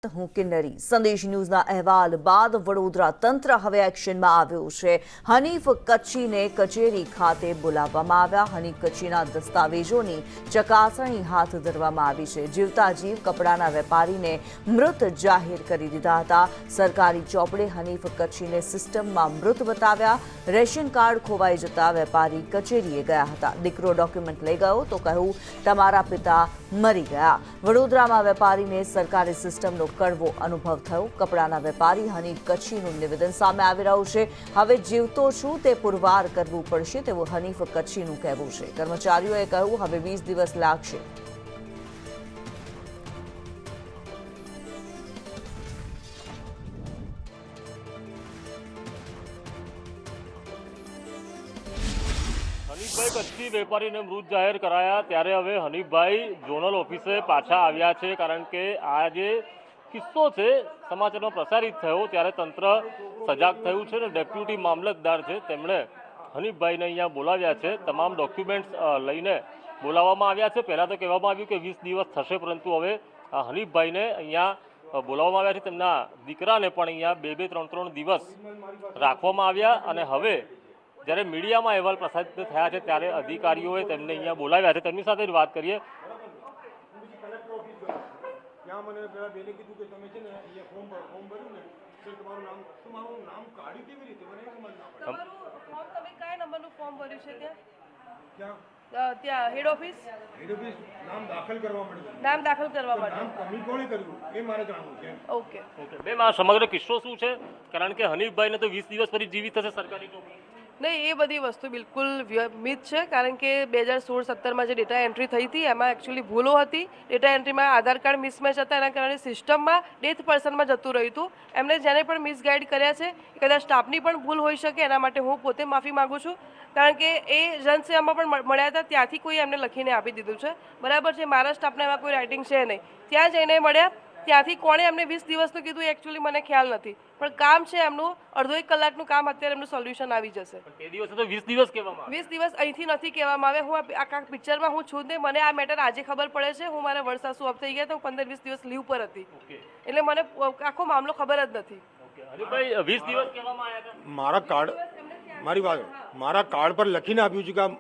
હું કિન્નરી સંદેશ ન્યૂઝના અહેવાલ બાદ વડોદરા તંત્ર હવે એક્શનમાં આવ્યું છે। હનીફ કચ્છીને કચેરી ખાતે બોલાવવામાં આવ્યા। હનીફ કચ્છીના દસ્તાવેજોની ચકાસણી હાથ ધરવામાં આવી છે। જીવતા જીવ કપડાના વેપારીને મૃત જાહેર કરી દીધા હતા। સરકારી ચોપડે હનીફ કચ્છીને સિસ્ટમમાં મૃત બતાવ્યા। રેશન કાર્ડ ખોવાઈ જતા વેપારી કચેરીએ ગયા હતા। દીકરો ડોક્યુમેન્ટ લઈ ગયો તો કહ્યું તમારા પિતા મરી ગયા। વડોદરામાં વેપારીને સરકારી સિસ્ટમનો કડવો અનુભવ થયો। કપડાના વેપારી હનીફ કચ્છીનું નિવેદન સામે આવી રહ્યું છે। હવે જીવતો છું તે પુરવાર કરવું પડશે તેવું હનીફ કચ્છીનું કહેવું છે। કર્મચારીઓએ કહ્યું હવે 20 દિવસ લાગશે। હનીફભાઈ કચ્છી વેપારીને મૃત જાહેર કરાયા ત્યારે હવે હનીફભાઈ ઝોનલ ઓફિસે પાછા આવ્યા છે। કારણ કે આ જે કિસ્સો છે સમાચારમાં પ્રસારિત થયો ત્યારે તંત્ર સજાગ થયું છે અને ડેપ્યુટી મામલતદાર છે તેમણે હનીફભાઈને અહીંયા બોલાવ્યા છે। તમામ ડોક્યુમેન્ટ્સ લઈને બોલાવવામાં આવ્યા છે। પહેલાં તો કહેવામાં આવ્યું કે 20 દિવસ થશે, પરંતુ હવે હનીફભાઈને અહીંયા બોલાવવામાં આવ્યા છે। તેમના દીકરાને પણ અહીંયા 2-3 દિવસ રાખવામાં આવ્યા અને હવે જ્યારે મીડિયામાં અહેવાલ પ્રસારિત થયા છે ત્યારે અધિકારીઓએ તેમને અહીંયા બોલાવ્યા છે। તેમની સાથે જ વાત કરીએ। મને પેલા બેને કીધું કે તમે છે ને અહીંયા ફોર્મ ભર્યું ને તો તમારું નામ કાઢ્યું કેવી રીતે મને સમજ ના પડે। ફોર્મ તમે કયા નંબરનું ફોર્મ ભર્યું છે ક્યાં ત્યાં હેડ ઓફિસ નામ દાખલ કરવા માટે નામ દાખલ કરવા માટે નામ કમી કોણે કર્યું એ મારે જાણવું છે। ઓકે બેન, આ સમગ્ર કિસ્સો શું છે? કારણ કે હનીફભાઈને તો 20 દિવસ પછી જીવિત થશે સરકારી ચોપડી। નહીં, એ બધી વસ્તુ બિલકુલ મિથ છે। કારણ કે 2016-17માં જે ડેટા એન્ટ્રી થઈ હતી એમાં એકચ્યુઅલી ભૂલો હતી। ડેટા એન્ટ્રીમાં આધાર કાર્ડ મિસમેચ હતા, એના કારણે સિસ્ટમમાં ડેથ પર્સનમાં જતું રહ્યું હતું। એમને જેને પણ મિસગાઈડ કર્યા છે કદાચ સ્ટાફની પણ ભૂલ હોઈ શકે, એના માટે હું પોતે માફી માગું છું। કારણ કે એ જનસેવામાં પણ મળ્યા હતા, ત્યાંથી કોઈ એમને લખીને આપી દીધું છે, બરાબર છે। મારા સ્ટાફને એમાં કોઈ રાઇટિંગ છે નહીં। ત્યાં જઈને મળ્યા, ત્યાંથી કોણે એમને 20 દિવસનું કીધું એકચ્યુઅલી મને ખ્યાલ નથી, પણ કામ છે એમનું અડધો 1 કલાકનું કામ, અત્યારે એમનું સોલ્યુશન આવી જશે। એ દિવસે તો 20 દિવસ કહેવામાં 20 દિવસ અહીંથી નથી કહેવામાં આવે। હું આ પિક્ચરમાં હું છું ને, મને આ મેટર આજે ખબર પડે છે। હું મારા વડસાસુ ઓફ થઈ ગયા તો 15-20 દિવસ લીવ પર હતી, એટલે મને આખો મામલો ખબર જ નથી। હનીફભાઈ 20 દિવસ કહેવામાં આવ્યા હતા। મારા કાર્ડ પર લખીને આપ્યું છે કે આ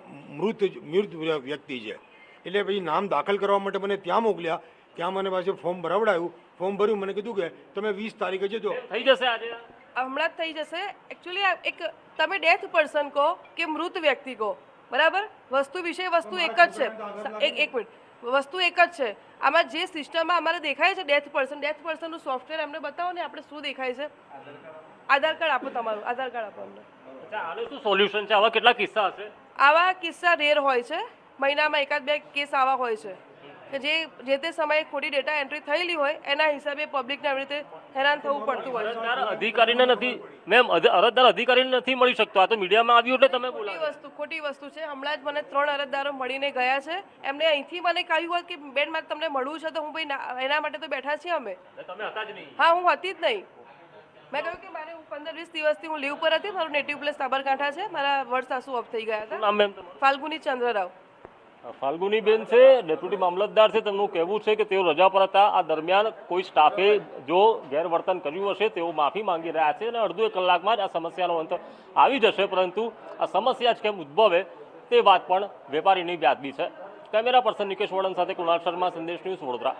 મૃત વ્યક્તિ છે, એટલે પછી નામ દાખલ કરવા માટે મને ત્યાં મોકલ્યા। ત્યાં મને પાછું ફોર્મ ભરાવડાયું, ફોર્મ ભર્યું, મને કીધું કે તમે 20 તારીખે જજો। થઈ જશે આજે, હમણાં જ થઈ જશે। એકચ્યુઅલી એક તમે ડેથ પર્સન કહો કે મૃત વ્યક્તિ કહો, બરાબર, વસ્તુ વિશે વસ્તુ એક જ છે। એક મિનિટ, વસ્તુ એક જ છે। આમાં જે સિસ્ટમમાં અમારે દેખાય છે ડેથ પર્સનનું સોફ્ટવેર એમને બતાવો ને, આપણે શું દેખાય છે? આધાર કાર્ડ આપો, તમારું આધાર કાર્ડ આપો અમને। આનું શું સોલ્યુશન છે? આવા કેટલા કિસ્સા હશે? આવા કિસ્સા રેર હોય છે, મહિનામાં 1-2 કેસ આવા હોય છે કે જે તે સમયે ખોટી ડેટા એન્ટ્રી થયેલી હોય, એના હિસાબે પબ્લિકને આવી રીતે હેરાન થવું પડતું હોય છે। અધિકારીને નથી મેમ, અરજદાર અધિકારીને નથી મળી શકતો, આ તો મીડિયામાં આવ્યું એટલે તમે બોલાવો। ખોટી વસ્તુ છે। હમણાં જ મને 3 અરજદારો મળીને ગયા છે, એમને અહીંથી મને કહ્યું હોત કે બેન મારે તમને મળવું છે તો હું ભાઈ એના માટે તો બેઠા છીએ અમે। તમે હતા જ નહીં? હા, હું હતી જ નહીં। મેં કહ્યું કે મારે 15-20 દિવસથી હું લીવ પર હતી, મારું નેટિવ પ્લેસ સાબરકાંઠા છે, મારા વડસાસુ ઓફ થઈ ગયા હતા। ફાલ્ગુની ચંદ્રરાવ। ફાલ્ગુની બેન છે, ડેપ્યુટી મામલતદાર છે। તેમનું કહેવું છે કે તેઓ રજા પર હતા, આ દરમિયાન કોઈ સ્ટાફે જો ગેરવર્તન કર્યું હશે તેઓ માફી માંગી રહ્યા છે અને અડધો 1 કલાકમાં જ આ સમસ્યાનો અંત આવી જશે। પરંતુ આ સમસ્યા જ કેમ ઉદ્ભવે તે વાત પણ વેપારીની વ્યાજબી છે। કેમેરા પર્સન નિકેશ વડન સાથે કુણાલ શર્મા, સંદેશ ન્યૂઝ, વડોદરા।